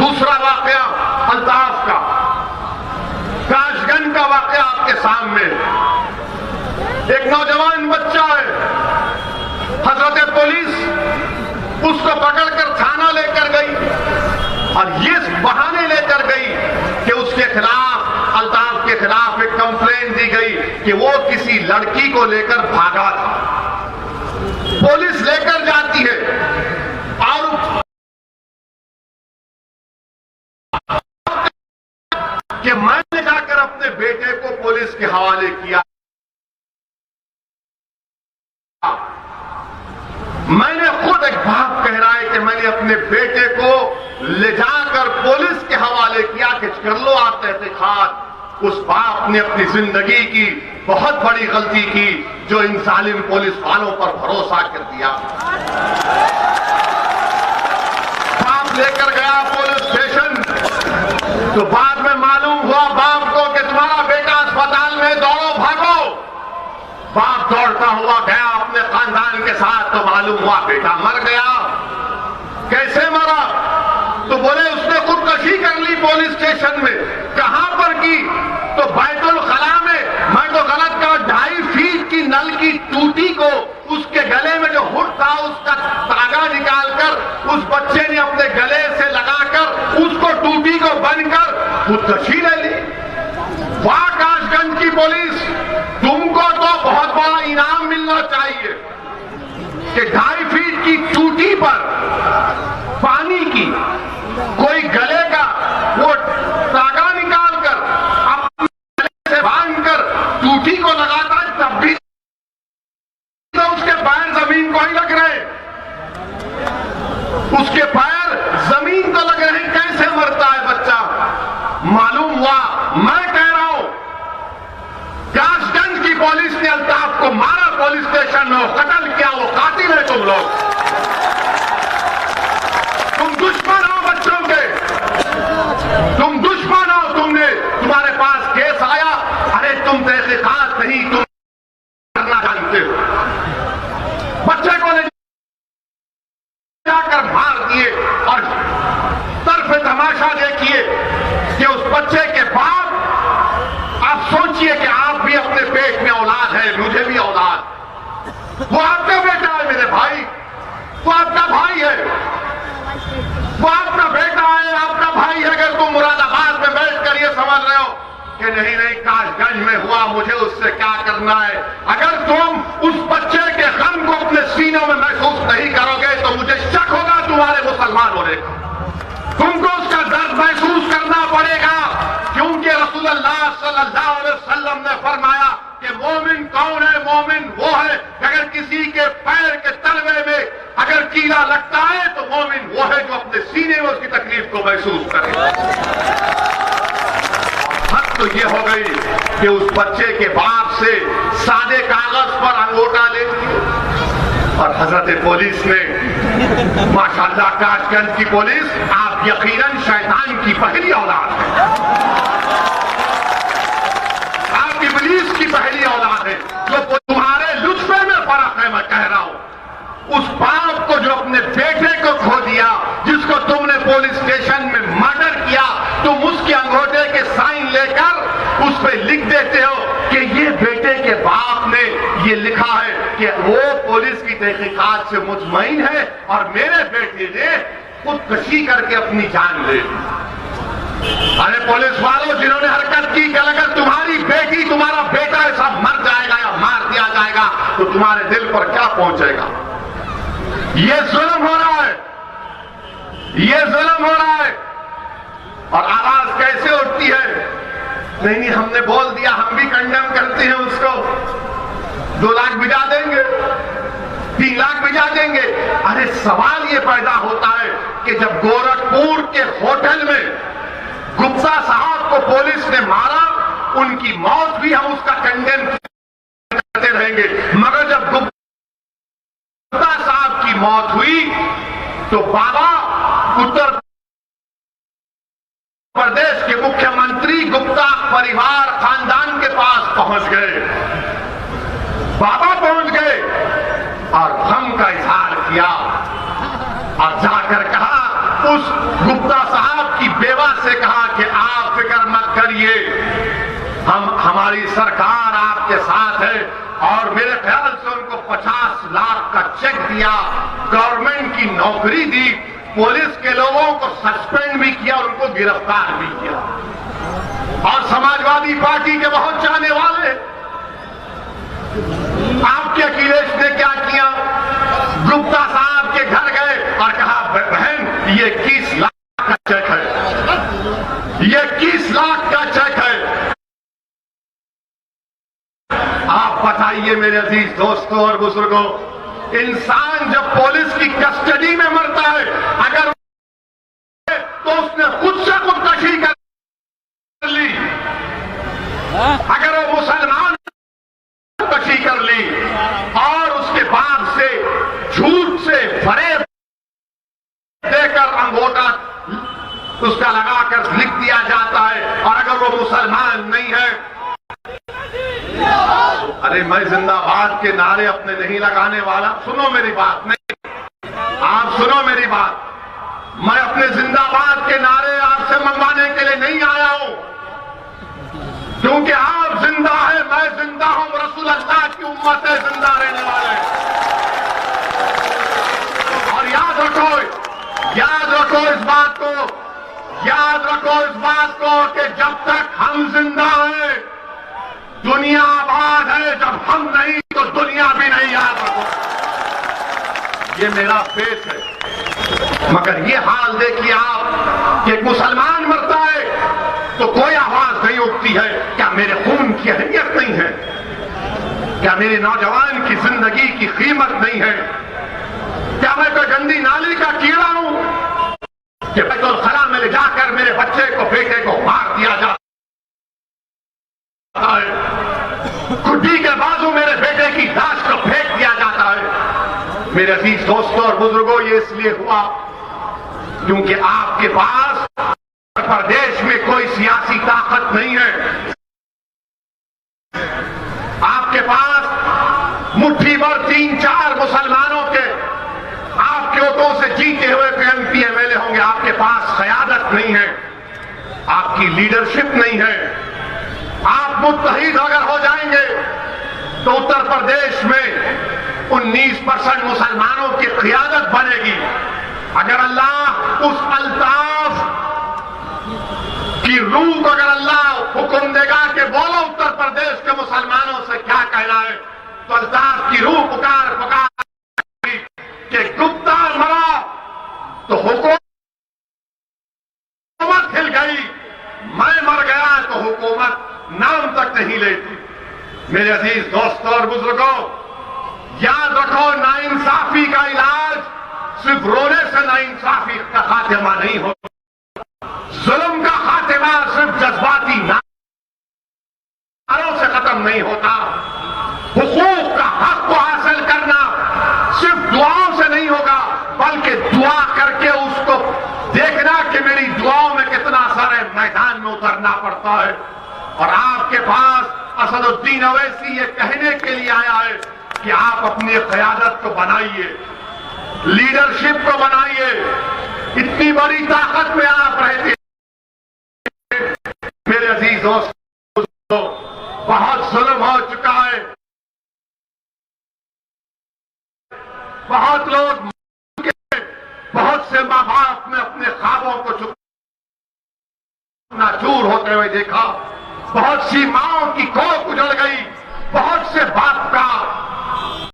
दूसरा वाकया अल्ताफ का, काशगंज का वाकया आपके सामने। एक नौजवान बच्चा है, हजरत पुलिस उसको पकड़कर थाना लेकर गई और ये बहाने लेकर गई कि उसके खिलाफ, अल्ताफ के खिलाफ एक कंप्लेंट दी गई कि वो किसी लड़की को लेकर भागा था। पुलिस लेकर जाती है और कि मैंने जाकर अपने बेटे को पुलिस के हवाले किया, मैंने खुद, एक बाप कह रहा है कि मैंने अपने बेटे को ले जाकर पुलिस के हवाले किया कि कर लो आप तहकीकात। उस बाप ने अपनी जिंदगी की बहुत बड़ी गलती की जो इन जालिम पुलिस वालों पर भरोसा कर दिया। बाप लेकर गया पुलिस स्टेशन तो बाद में मालूम हुआ बाप को कि तुम्हारा बेटा अस्पताल में, दौड़ो भागो। बाप दौड़ता हुआ गया अपने खानदान के साथ तो मालूम हुआ बेटा मर गया। कैसे मरा? तो बोले उसने खुदकशी कर ली पुलिस स्टेशन में। कहां पर की? तो बैतुल खला में। मैं तो गलत कहा, 2.5 फीट की नल की टूटी को उसके गले में जो हुड था उसका धागा निकालकर उस बच्चे ने अपने गले से लगाकर उसको टूटी को बनकर खुदकशी ले ली। वाह काशगंज की पुलिस, तुमको तो बहुत बड़ा इनाम मिलना चाहिए कि 2.5 फीट की टूटी पर पानी की कोई गले का वो धागा निकालकर अपने गले से बांधकर टूटी को लगाता है, तब भी तो उसके पैर जमीन को ही लग रहे, उसके पैर जमीन को लग रहे। कैसे मरता है बच्चा? मालूम हुआ, मैं कह रहा हूं काशगंज की पुलिस ने अल्ताफ को मारा, पुलिस स्टेशन में वो कत्ल किया, वो कातिल है तुम लोग। तुम दुश्मन हो बच्चों के, तुम दुश्मन हो। तुम्हारे पास केस आया, अरे तुम तहकीकात नहीं, तुम करना जानते हो। बच्चे को ले जाकर मार दिए और तरफ तमाशा देखिए कि उस बच्चे के बाप, आप सोचिए कि आप भी अपने पेट में औलाद है, मुझे भी औलाद, वो आपका बेटा है मेरे भाई, वो आपका भाई है, वो आपका बेटा है, आपका भाई है। अगर तुम मुरादाबाद में बैठकर ये समझ रहे हो कि नहीं नहीं काशगंज में हुआ, मुझे उससे क्या करना है, अगर तुम उस बच्चे के गम को अपने सीनों में महसूस नहीं करोगे तो मुझे शक होगा तुम्हारे मुसलमान होने का। तुमको उसका दर्द महसूस करना पड़ेगा, क्योंकि रसूलुल्लाह सल्लल्लाहु अलैहि वसल्लम ने फरमाया कि मोमिन कौन है? मोमिन वो है अगर किसी के पैर के तलवे में अगर कीड़ा लगता है तो मोमिन वो है जो अपने सीने में उसकी तकलीफ को महसूस करे। हद तो ये हो गई कि उस बच्चे के बाप से सादे कागज पर अंगूठा ले लिया और हजरत पुलिस ने, माशाअल्लाह काशगंज की पुलिस, आप यकीनन शैतान की पहली औलाद है, आप इब्लीस की पहली औलाद है। जो तुम्हारे लुत्फे में फर्क है, मैं कह रहा हूं उस बाप को जो अपने बेटे को खो दिया, जिसको तुमने पुलिस स्टेशन में मर्डर किया, तुम उसके अंगूठे के साइन लेकर उस पर लिख देते हो कि ये बेटे के बाप ने ये लिखा है कि वो पुलिस की तहकीकात से मुतमईन है और मेरे बेटे ने खुदकशी करके अपनी जान ले ली। अरे पुलिस वालों जिन्होंने हरकत की कि अगर तुम्हारी बेटी, तुम्हारा बेटा ऐसा मर जाएगा या मार दिया जाएगा तो तुम्हारे दिल पर क्या पहुंचेगा? ये जुल्म हो रहा है, ये जुल्म हो रहा है। और आवाज कैसे उठती है? नहीं नहीं हमने बोल दिया, हम भी कंडेम करते हैं उसको, 2 लाख भिजा देंगे, 3 लाख भिजा देंगे। अरे सवाल ये पैदा होता है कि जब गोरखपुर के होटल में गुप्ता साहब को पुलिस ने मारा, उनकी मौत भी हम उसका कंडेम करते रहेंगे, मगर जब गुप्ता साहब की मौत हुई तो बाबा उत्तर प्रदेश के मुख्यमंत्री गुप्ता परिवार खानदान के पास पहुंच गए, बाबा पहुंच गए और गम का इजहार किया और जाकर कहा उस गुप्ता साहब की हमारी सरकार आपके साथ है और मेरे ख्याल से उनको 50 लाख का चेक दिया, गवर्नमेंट की नौकरी दी, पुलिस के लोगों को सस्पेंड भी किया और उनको गिरफ्तार भी किया। और समाजवादी पार्टी के बहुत चाहने वाले, आपके अखिलेश ने क्या किया, गुप्ता साहब के घर गए और कहा बहन ये 21 लाख का चेक है, ये 21 लाख का चेक है। आप बताइए मेरे अजीज दोस्तों और बुजुर्गों, इंसान जब पुलिस की कस्टडी में मरता है, अगर तो उसने खुद से खुदकशी कर ली, अगर वो मुसलमान खुदकशी कर ली और उसके बाद से झूठ से फरेब देकर अंगूठा उसका लगाकर लिख दिया जाता है, और अगर वो मुसलमान नहीं है, अरे मैं जिंदाबाद के नारे अपने नहीं लगाने वाला। सुनो मेरी बात, नहीं आप सुनो मेरी बात, मैं अपने जिंदाबाद के नारे आपसे मंगवाने के लिए नहीं आया हूं, क्योंकि आप जिंदा है, मैं जिंदा हूं, रसूल अल्लाह की उम्मत है, जिंदा रहने वाले। और याद रखो इस बात को, याद रखो इस बात को कि जब तक हम जिंदा हैं दुनिया आबाद है, जब हम नहीं तो दुनिया भी नहीं। याद रखो, ये मेरा फेथ है। मगर ये हाल देखिए आप कि एक मुसलमान मरता है तो कोई आवाज नहीं उठती है। क्या मेरे खून की अहमियत नहीं है? क्या मेरे नौजवान की जिंदगी की कीमत नहीं है? क्या मैं कोई गंदी नाली का कीड़ा हूं कि बैतुल खला में ले जाकर मेरे बच्चे को, बेटे को मार दिया जाता है, कुड्डी के बाजू मेरे बेटे की लाश को फेंक दिया जाता है? मेरे अजीज दोस्तों और बुजुर्गों, ये इसलिए हुआ क्योंकि आपके पास उत्तर प्रदेश में कोई सियासी ताकत नहीं है। आपके पास मुट्ठी भर 3-4 मुसलमानों के आपके वोटों से जीते हुए एमपी एमएलए होंगे। आपके पास क़यादत नहीं है, आपकी लीडरशिप नहीं है। आप मुत्तहिद अगर हो जाएंगे तो उत्तर प्रदेश में 19% मुसलमानों की क़यादत बनेगी। अगर अल्लाह उस अल्ताफ की रूह को अगर अल्लाह हुक्म देगा कि बोलो उत्तर प्रदेश के मुसलमानों से क्या कहना है, तो अल्ताफ की रूह पुकार कि गुप्ता मरा तो हुकूमत हिल गई, मैं मर गया तो हुकूमत नाम तक नहीं लेती। मेरे अजीज दोस्तों और बुजुर्गों, याद रखो, नाइंसाफी का इलाज सिर्फ रोने से नाइंसाफी का खात्मा नहीं होता। जुल्म का खात्मा सिर्फ जज्बाती नारों से खत्म नहीं होता। हुकूक का हक को हासिल करना सिर्फ दुआओं से नहीं होगा, बल्कि दुआ करके उसको देखना कि मेरी दुआओं में कितना असर है, मैदान में उतरना पड़ता है। और आपके पास असदुद्दीन अवैसी ये कहने के लिए आया है कि आप अपनी क़यादत को बनाइए, लीडरशिप को बनाइए। इतनी बड़ी ताकत में आप रहते हैं। मेरे अजीज दोस्तों, बहुत जुल्म हो चुका है, बहुत लोग, बहुत से माँ बाप ने अपने ख्वाबों को चूर होते हुए देखा, बहुत सी माओं की कोख उजड़ गई।